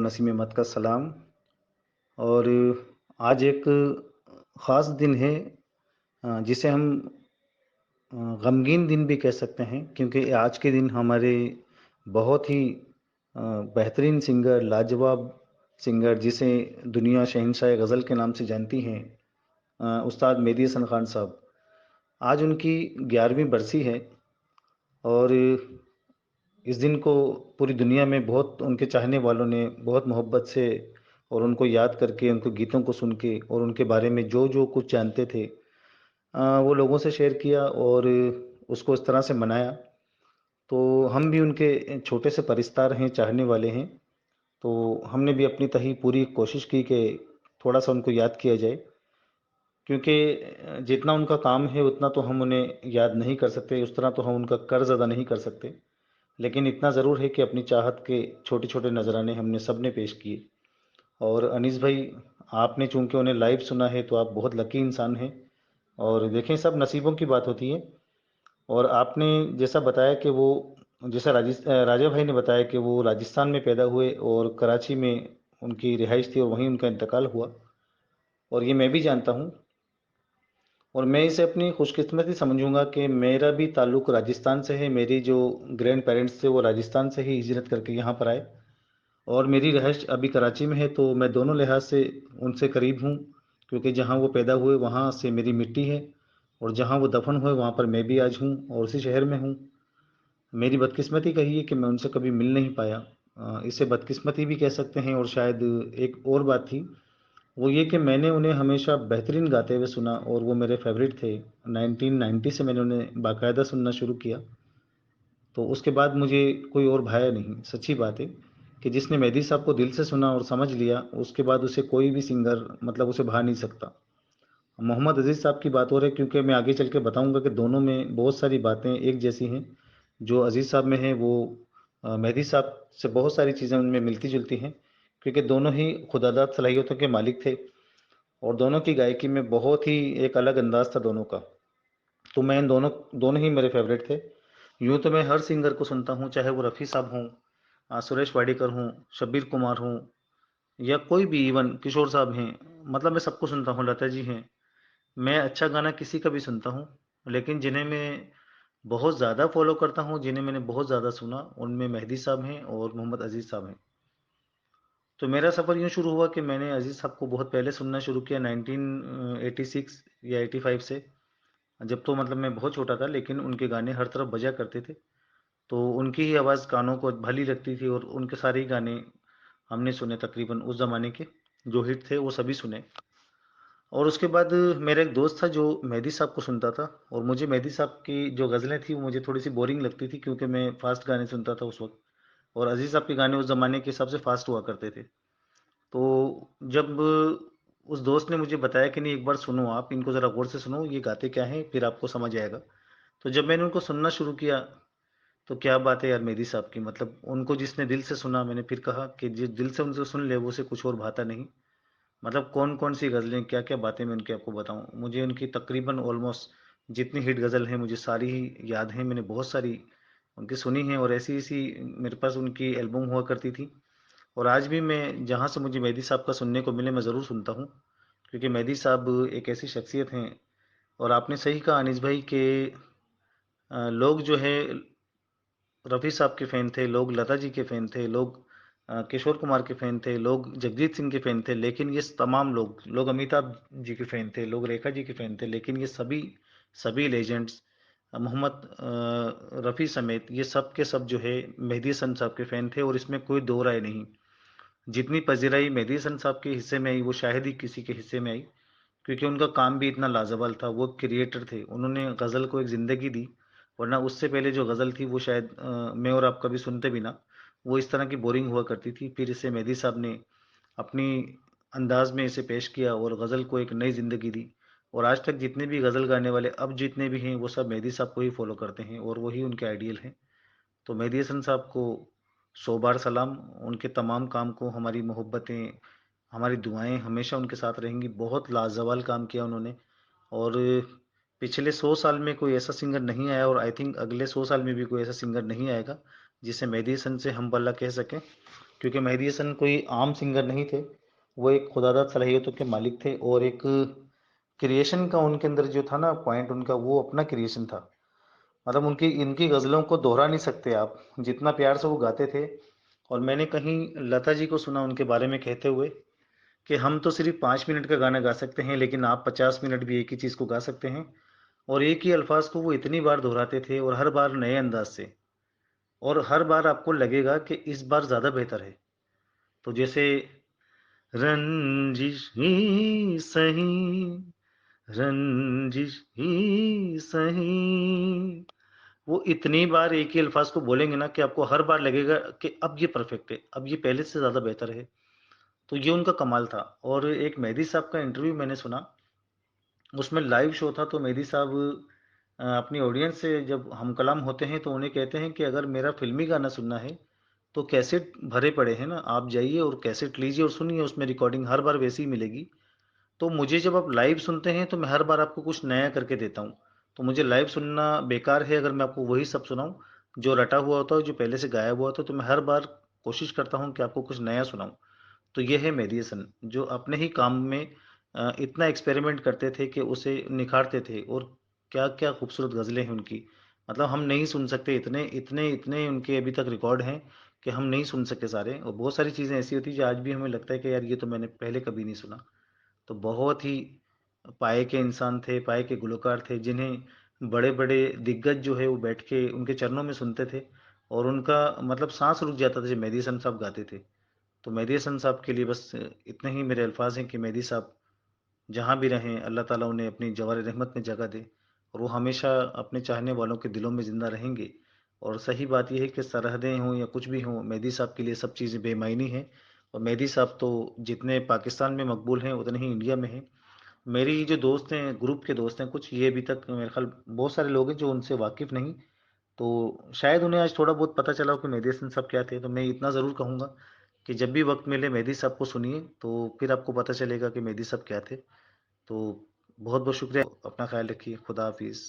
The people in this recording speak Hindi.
नसीम अहमद का सलाम। और आज एक ख़ास दिन है, जिसे हम गमगीन दिन भी कह सकते हैं, क्योंकि आज के दिन हमारे बहुत ही बेहतरीन सिंगर, लाजवाब सिंगर, जिसे दुनिया शहंशाह गज़ल के नाम से जानती है, उस्ताद मेहदी हसन खान साहब, आज उनकी 11वीं बरसी है। और इस दिन को पूरी दुनिया में बहुत उनके चाहने वालों ने बहुत मोहब्बत से और उनको याद करके, उनको गीतों को सुन के और उनके बारे में जो जो कुछ जानते थे, वो लोगों से शेयर किया और उसको इस तरह से मनाया। तो हम भी उनके छोटे से परिस्तार हैं, चाहने वाले हैं। तो हमने भी अपनी तही पूरी कोशिश की कि थोड़ा सा उनको याद किया जाए, क्योंकि जितना उनका काम है उतना तो हम उन्हें याद नहीं कर सकते, उस तरह तो हम उनका कर्ज अदा नहीं कर सकते। लेकिन इतना ज़रूर है कि अपनी चाहत के छोटे छोटे नजराने हमने सब ने पेश किए। और अनीस भाई, आपने चूंकि उन्हें लाइव सुना है तो आप बहुत लकी इंसान हैं। और देखें, सब नसीबों की बात होती है। और आपने जैसा बताया कि वो, जैसा राजा भाई ने बताया कि वो राजस्थान में पैदा हुए और कराची में उनकी रिहाइश थी और वहीं उनका इंतकाल हुआ। और ये मैं भी जानता हूँ। और मैं इसे अपनी खुशकिस्मती समझूंगा कि मेरा भी ताल्लुक़ राजस्थान से है। मेरी जो ग्रैंड पेरेंट्स थे वो राजस्थान से ही हिजरत करके यहाँ पर आए, और मेरी रहायश अभी कराची में है। तो मैं दोनों लिहाज से उनसे करीब हूँ, क्योंकि जहाँ वो पैदा हुए वहाँ से मेरी मिट्टी है, और जहाँ वो दफन हुए वहाँ पर मैं भी आज हूँ और उसी शहर में हूँ। मेरी बदकिस्मती कही है कि मैं उनसे कभी मिल नहीं पाया। इसे बदकिस्मती भी कह सकते हैं। और शायद एक और बात थी, वो ये कि मैंने उन्हें हमेशा बेहतरीन गाते हुए सुना और वो मेरे फेवरेट थे। 1990 से मैंने उन्हें बाकायदा सुनना शुरू किया। तो उसके बाद मुझे कोई और भाया नहीं। सच्ची बात है कि जिसने मेहदी साहब को दिल से सुना और समझ लिया, उसके बाद उसे कोई भी सिंगर मतलब उसे भा नहीं सकता। मोहम्मद अजीज़ साहब की बात हो रही है, क्योंकि मैं आगे चल के बताऊंगा कि दोनों में बहुत सारी बातें एक जैसी हैं। जो अजीज़ साहब में है वो मेहदी साहब से बहुत सारी चीज़ें उनमें मिलती जुलती हैं, क्योंकि दोनों ही खुदादाद सलाहियतों के मालिक थे। और दोनों की गायकी में बहुत ही एक अलग अंदाज था दोनों का। तो मैं इन दोनों दोनों ही मेरे फेवरेट थे। यूँ तो मैं हर सिंगर को सुनता हूँ, चाहे वो रफ़ी साहब हों, सुरेश वाडीकर हों, शब्बीर कुमार हों, या कोई भी, इवन किशोर साहब हैं। मतलब मैं सबको सुनता हूँ, लता जी हैं। मैं अच्छा गाना किसी का भी सुनता हूँ। लेकिन जिन्हें मैं बहुत ज़्यादा फॉलो करता हूँ, जिन्हें मैंने बहुत ज़्यादा सुना, उनमें मेहदी साहब हैं और मोहम्मद अजीज़ साहब हैं। तो मेरा सफ़र यूँ शुरू हुआ कि मैंने अजीज़ साहब को बहुत पहले सुनना शुरू किया, 1986 या 85 से। जब तो मतलब मैं बहुत छोटा था, लेकिन उनके गाने हर तरफ बजा करते थे। तो उनकी ही आवाज़ कानों को भली लगती थी, और उनके सारे ही गाने हमने सुने तकरीबन उस ज़माने के। जो हिट थे वो सभी सुने। और उसके बाद मेरा एक दोस्त था जो मेहदी साहब को सुनता था। और मुझे मेहदी साहब की जो गज़लें थी वो मुझे थोड़ी सी बोरिंग लगती थी, क्योंकि मैं फास्ट गाने सुनता था उस वक्त। और अजीज़ साहब के गाने उस ज़माने के हिसाब से फास्ट हुआ करते थे। तो जब उस दोस्त ने मुझे बताया कि नहीं, एक बार सुनो, आप इनको ज़रा गौर से सुनो, ये गाते क्या हैं, फिर आपको समझ आएगा। तो जब मैंने उनको सुनना शुरू किया, तो क्या बात है यार मेहदी साहब की, मतलब उनको जिसने दिल से सुना, मैंने फिर कहा कि जिस दिल से उनसे सुन ले वो उसे कुछ और भाता नहीं। मतलब कौन कौन सी गज़लें, क्या क्या बातें मैं उनकी आपको बताऊं। मुझे उनकी तकरीबन ऑलमोस्ट जितनी हिट गज़ल हैं मुझे सारी ही याद हैं। मैंने बहुत सारी उनकी सुनी हैं, और ऐसी ऐसी मेरे पास उनकी एल्बम हुआ करती थी। और आज भी मैं जहाँ से मुझे मेहदी साहब का सुनने को मिले मैं ज़रूर सुनता हूँ, क्योंकि मेहदी साहब एक ऐसी शख्सियत हैं। और आपने सही कहा अनीस भाई के, लोग जो है रफ़ी साहब के फ़ैन थे, लोग लता जी के फ़ैन थे, लोग किशोर कुमार के फ़ैन थे, लोग जगजीत सिंह के फ़ैन थे। लेकिन ये तमाम लोग अमिताभ जी के फ़ैन थे, लोग रेखा जी के फ़ैन थे। लेकिन ये सभी सभी लेजेंड्स, मोहम्मद रफ़ी समेत, ये सब के सब जो है मेहदी हसन साहब के फ़ैन थे, और इसमें कोई दो राय नहीं। जितनी पजीराई मेहदी हसन साहब के हिस्से में आई, वो शायद ही किसी के हिस्से में आई, क्योंकि उनका काम भी इतना लाजवाब था। वो क्रिएटर थे, उन्होंने गज़ल को एक ज़िंदगी दी। वरना उससे पहले जो गज़ल थी वो शायद मैं और आप कभी सुनते भी ना। वो इस तरह की बोरिंग हुआ करती थी। फिर इसे मेहदी साहब ने अपनी अंदाज में इसे पेश किया और गज़ल को एक नई ज़िंदगी दी। और आज तक जितने भी गज़ल गाने वाले अब जितने भी हैं, वो सब मेहदी साहब को ही फॉलो करते हैं, और वही उनके आइडियल हैं। तो मेहदी हसन साहब को 100 बार सलाम। उनके तमाम काम को हमारी मोहब्बतें, हमारी दुआएं हमेशा उनके साथ रहेंगी। बहुत लाजवाब काम किया उन्होंने। और पिछले 100 साल में कोई ऐसा सिंगर नहीं आया, और आई थिंक अगले 100 साल में भी कोई ऐसा सिंगर नहीं आएगा जिसे मेहदी हसन से हम बल्ला कह सकें। क्योंकि मेहदी हसन कोई आम सिंगर नहीं थे। वो एक खुदादाद सलाहियतों के मालिक थे और एक क्रिएशन का उनके अंदर जो था ना पॉइंट, उनका वो अपना क्रिएशन था। मतलब उनकी इनकी गज़लों को दोहरा नहीं सकते आप, जितना प्यार से वो गाते थे। और मैंने कहीं लता जी को सुना उनके बारे में कहते हुए कि हम तो सिर्फ 5 मिनट का गाना गा सकते हैं, लेकिन आप 50 मिनट भी एक ही चीज़ को गा सकते हैं। और एक ही अल्फाज को वो इतनी बार दोहराते थे और हर बार नए अंदाज से, और हर बार आपको लगेगा कि इस बार ज़्यादा बेहतर है। तो जैसे रंजिश ही सही, रंजिश ही सही, वो इतनी बार एक ही अल्फाज को बोलेंगे ना कि आपको हर बार लगेगा कि अब ये परफेक्ट है, अब ये पहले से ज़्यादा बेहतर है। तो ये उनका कमाल था। और एक मेहदी साहब का इंटरव्यू मैंने सुना, उसमें लाइव शो था। तो मेहदी साहब अपनी ऑडियंस से जब हम कलाम होते हैं तो उन्हें कहते हैं कि अगर मेरा फिल्मी गाना सुनना है तो कैसेट भरे पड़े हैं ना, आप जाइए और कैसेट लीजिए और सुनिए, उसमें रिकॉर्डिंग हर बार वैसी ही मिलेगी। तो मुझे जब आप लाइव सुनते हैं तो मैं हर बार आपको कुछ नया करके देता हूँ। तो मुझे लाइव सुनना बेकार है अगर मैं आपको वही सब सुनाऊँ जो रटा हुआ होता है, जो पहले से गाया हुआ होता है। तो मैं हर बार कोशिश करता हूँ कि आपको कुछ नया सुनाऊँ। तो ये है मेहदी हसन, जो अपने ही काम में इतना एक्सपेरिमेंट करते थे कि उसे निखारते थे। और क्या-क्या खूबसूरत गज़लें हैं उनकी। मतलब हम नहीं सुन सकते, इतने इतने इतने उनके अभी तक रिकॉर्ड हैं कि हम नहीं सुन सके सारे। और बहुत सारी चीज़ें ऐसी होती हैं जो आज भी हमें लगता है कि यार ये तो मैंने पहले कभी नहीं सुना। तो बहुत ही पाए के इंसान थे, पाए के गुलकार थे, जिन्हें बड़े-बड़े दिग्गज जो है वो बैठ के उनके चरणों में सुनते थे। और उनका मतलब साँस रुक जाता था जब मेहदी हसन साहब गाते थे। तो मेहदी हसन साहब के लिए बस इतने ही मेरे अल्फ़ाज़ हैं कि मेहदी साहब जहाँ भी रहें, अल्लाह ताला उन्हें अपनी जवार रहमत में जगह दे और वो हमेशा अपने चाहने वालों के दिलों में ज़िंदा रहेंगे। और सही बात ये है कि सरहदें हों या कुछ भी हों, मेहदी साहब के लिए सब चीज़ें बेमायनी हैं। और मेहदी साहब तो जितने पाकिस्तान में मकबूल हैं, उतने ही इंडिया में हैं। मेरी जो दोस्त हैं, ग्रुप के दोस्त हैं कुछ, ये अभी तक मेरे ख़्याल बहुत सारे लोग हैं जो उनसे वाकिफ़ नहीं। तो शायद उन्हें आज थोड़ा बहुत पता चला हो कि मेहदी हसन साहब क्या थे। तो मैं इतना ज़रूर कहूँगा कि जब भी वक़्त मिले मेहदी साहब को सुनिए, तो फिर आपको पता चलेगा कि मेहदी साहब क्या थे। तो बहुत-बहुत शुक्रिया। अपना ख़्याल रखिए। खुदा हाफ़िज़।